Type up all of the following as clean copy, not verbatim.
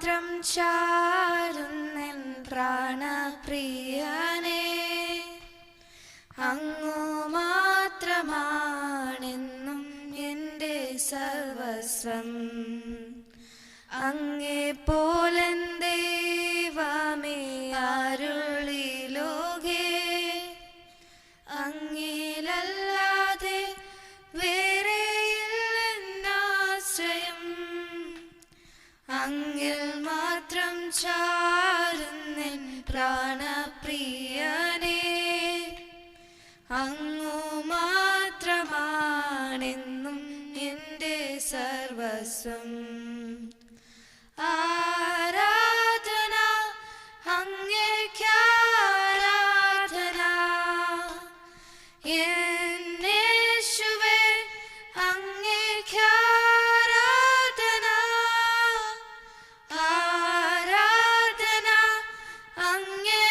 മാത്രം ചാരുന്നെൻ പ്രാണപ്രിയനേ, അങ്ങു മാത്രമാണെന്നും എൻ്റെ സർവസ്വം. അങ്ങേ പോലൻ ദൈവമേ ആരുള്ളി ലോകേ, അങ്ങേലല്ലാതെ വേറെയില്ലെന്നാശ്രയം. അങ്ങിൽ മാത്രം ചാരുന്നെൻ പ്രാണപ്രിയനേ, അങ്ങു മാത്രമാണെന്നും എൻ്റെ സർവസ്വം. ആരാധന അങ്ങേക്കാരാധന, യേശുവേ അങ്ങേക്കാരാധന. ആരാധന അങ്ങേക്കാരാധന,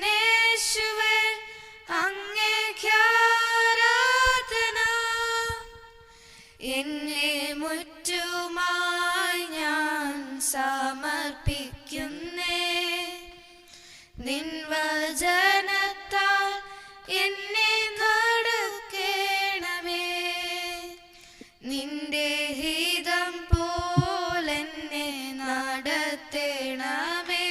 യേശുവേ അങ്ങേക്കാരാധന. എന്നെ മുറ്റുമായി ഞാൻ സമർപ്പിക്കുന്നേ, നിൻ വചനത്താൽ എന്നെ നടക്കേണമേ. നിന്റെ ഹിതം പോലെന്നെ നടത്തേണമേ.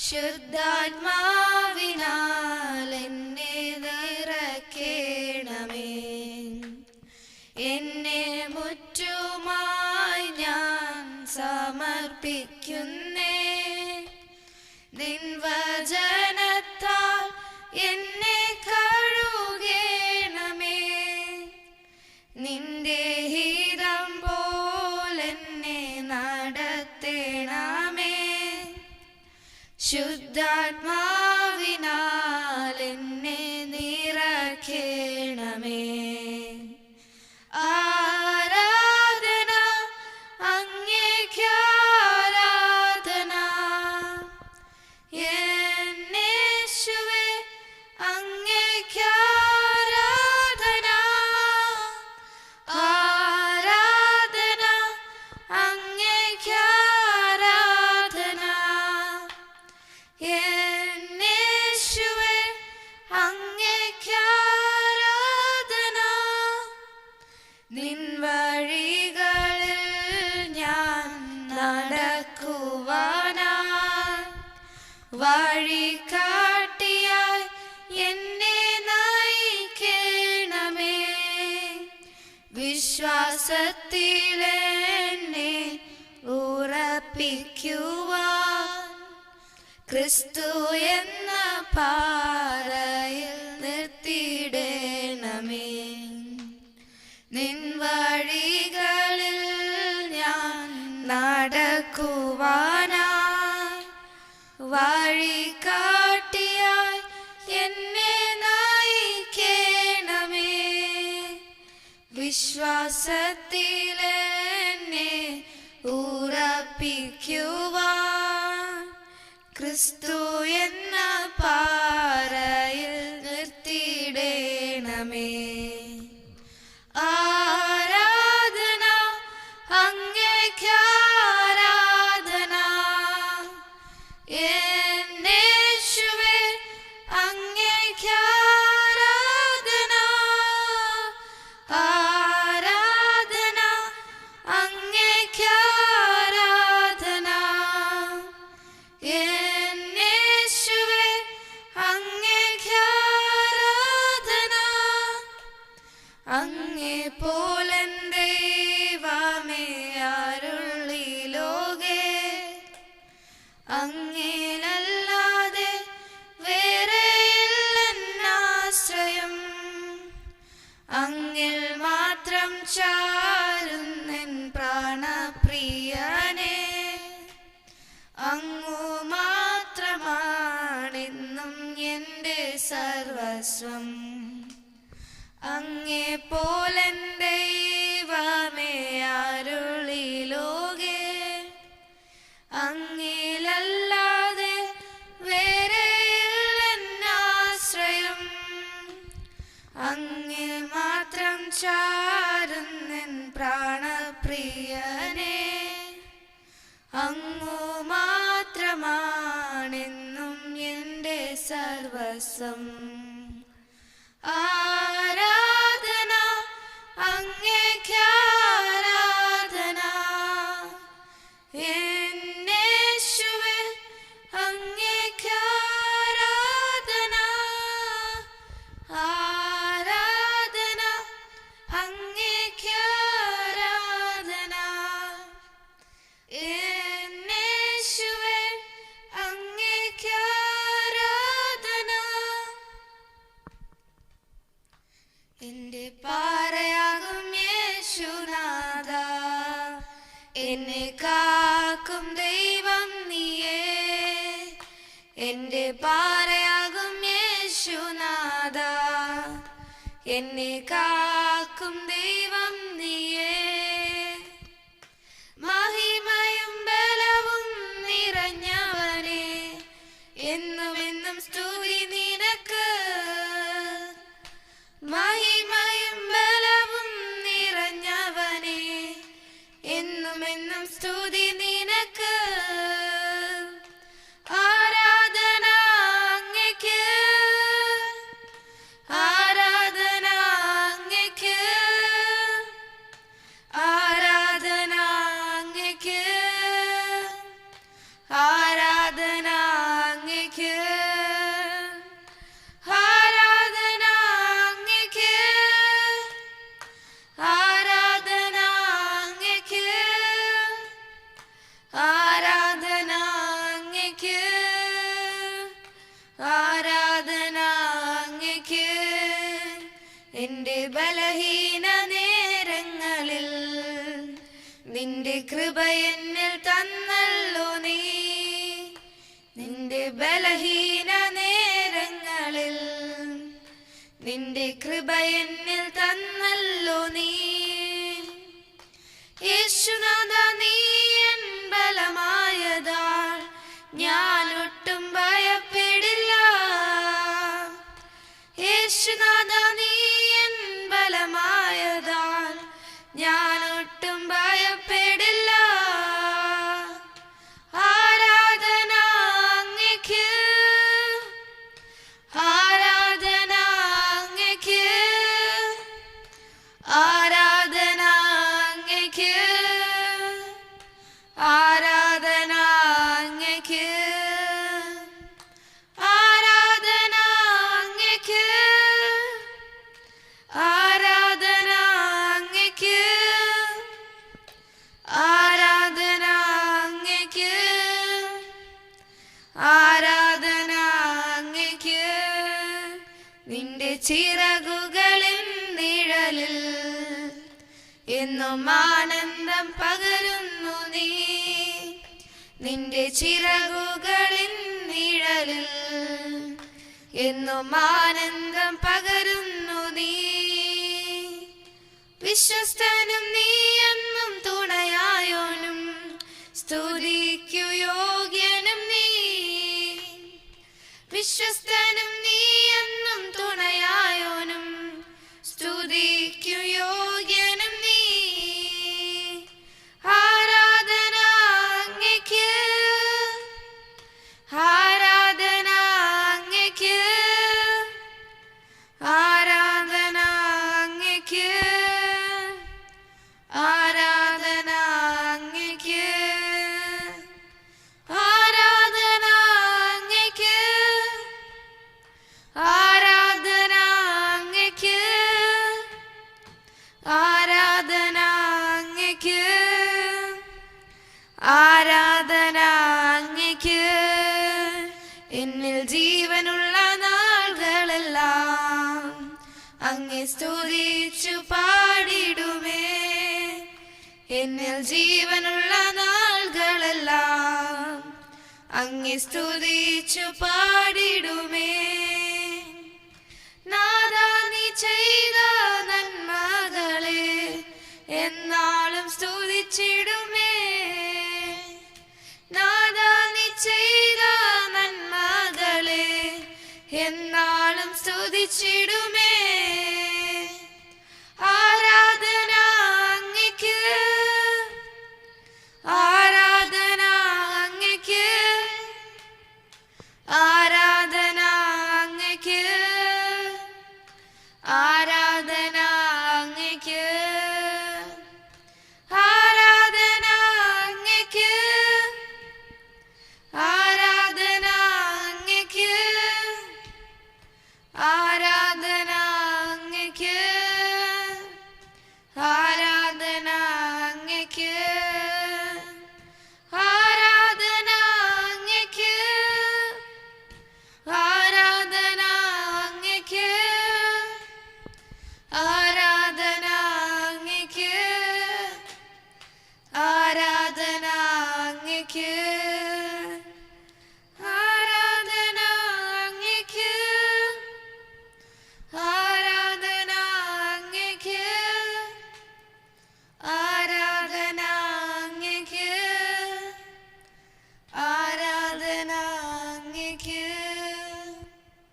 ശുദ്ധാത്മാവിനാൽ എന്നെ നിറയ്ക്കേണമേ. എന്നെ മുറ്റുമായി ഞാൻ സമർപ്പിക്കുന്നേ, നിൻ വചനത്താൽ എന്നെ കഴുകേണമേ. നിന്റെ ഹിതം പോലെന്നെ നടത്തേണമേ. ശുദ്ധാത്മാവിനാൽ എന്നെ നിറയ്ക്കേണമേ. ആരാധന അങ്ങേക്കാരാധന, യേശുവേ അങ്ങേക്കാരാധന. ആരാധന അങ്ങേക്കാരാധന, യേശുവേ അങ്ങേക്കാരാധന. നിൻ വഴികളിൽ ഞാൻ നടക്കുവാനായി വഴികാട്ടിയായി എന്നെ നയിക്കണമേ. വിശ്വാസത്തിലെന്നെ ഉറപ്പിക്കുവാൻ ക്രിസ്തു എന്ന പാറയിൽ നിർത്തിയിടണമേ. നിൻ വഴികളിൽ ഞാൻ നടക്കുവാനായി വഴികാട്ടിയായി എന്നെ നയിക്കണമേ. വിശ്വാസത്തിലെന്നെ ഉറപ്പിക്കുവാൻ ക്രിസ്തു എന്ന പാറയിൽ നിർത്തിയിടണമേ. ആരാധന അങ്ങേക്കാരാധന, യേശുവേ അങ്ങേക്കാരാധന. ആരാധന അങ്ങേക്കാരാധന, യേശുവേ അങ്ങേക്കാരാധന. അങ്ങേ പോലൻ ദൈവമേ ആരുള്ളി ലോകേ, അങ്ങേലല്ലാതെ വേറെയില്ലെന്നാശ്രയം. അങ്ങിൽ മാത്രം ചാരുന്നെൻ പ്രാണപ്രിയനേ, അങ്ങു മാത്രമാണെന്നും എൻ്റെ സർവസ്വം. അങ്ങേ പോലൻ ദൈവമേ ആരുള്ളി ലോകേ, അങ്ങേലല്ലാതെ വേറെയില്ലെന്നാശ്രയം. അങ്ങേ മാത്രം ചാരുന്നെൻ പ്രാണപ്രിയനെ, അങ്ങു മാത്രമാണെന്നും എൻ്റെ സർവസ്വം. ആരാധന അങ്ങേക്കാരാധന, എന്നേശുവേ അങ്ങേക്കാരാധന. ആരാധന അങ്ങേക്കാരാധന, എന്നേശുവേ അങ്ങേക്കാരാധന. എൻ്റെ പാറയാകും യേശുനാഥ, എന്നെ കാക്കും ദൈവം നീയേ. എൻ്റെ പാറയാകും യേശുനാഥ, എന്നെ കാക്കും ദൈവം നീയേ. മഹിമയും ബലവും നിറഞ്ഞവനെ, എന്നുമെന്നും സ്തുതി നിനക്ക്. മഹിമയും ബലവും നിറഞ്ഞവനെ, എന്നുമെന്നും സ്തുതി നിനക്ക്. ആരാധന അങ്ങേക്ക്, ആരാധന അങ്ങേക്ക്, ആരാധന അങ്ങേക്ക്, ആരാധന അങ്ങേക്ക്, ആരാധന അങ്ങേക്ക്, ആരാധന അങ്ങേക്ക്, ആരാധന അങ്ങേക്ക്, ആരാധന അങ്ങേക്ക്. എൻ്റെ ബലഹീന നേരങ്ങളിൽ നിന്റെ കൃപ എന്നിൽ തന്നല്ലോ നീ. നിന്റെ ബലഹീന നേരങ്ങളിൽ നിന്റെ കൃപ എന്നിൽ തന്നല്ലോ നീ. യേശുനാഥ നീ എൻ ബലമായതാൽ ഞാനൊട്ടും ഭയപ്പെടില്ല. യേശുനാഥ നീ എൻ ബലമായതാൽ ഞാനൊട്ടും ഭയപ്പെടില്ല. ആരാധന അങ്ങേക്ക്, ആരാധന അങ്ങേക്ക്, ആരാധന അങ്ങേക്ക്, ആരാധന അങ്ങേക്ക്, ആരാധന അങ്ങേക്ക്, ആരാധന അങ്ങേക്ക്, ആരാധന അങ്ങേക്ക്, ആരാധന അങ്ങേക്ക്. നിന്റെ ചിറകുകളിൻ നിഴലിൽ എന്നും ആനന്ദം പകരുന്നു നീ. നിന്റെ ചിറകുകളിൻ നിഴലിൽ എന്നും ആനന്ദം പകരുന്നു നീ. വിശ്വസ്തനും നീ എന്നും തുണയായോനും സ്തുതിക്കു യോഗ്യനും നീ. വിശ്വസ്തനും നീ എന്നും തുണയായോനും സ്തുതിക്കു യോഗ്യനും നീ. ആരാധന അങ്ങേക്ക്, ആരാധന അങ്ങേക്ക്, ആരാധന അങ്ങേക്ക്, ആരാധന അങ്ങേക്ക്, ആരാധന അങ്ങേക്ക്, ആരാധന അങ്ങേക്ക്, ആരാധന അങ്ങേക്ക്, ആരാധന അങ്ങേക്ക്. എന്നിൽ ജീവനുള്ള നാളുകളെല്ലാം അങ്ങേ സ്തുതിച്ചു പാടിടുമേ. എന്നിൽ ജീവനുള്ള നാളുകളെല്ലാം അങ്ങേ സ്തുതിച്ചു പാടിടുമേ. നാഥാ നീ ചെയ്ത നന്മകളെ എന്നാളും സ്തുതിച്ചിടുമേ. നാഥാ നീ ചെയ്ത നന്മകളെ എന്നാളും സ്തുതിച്ചിടുമേ. ആരാ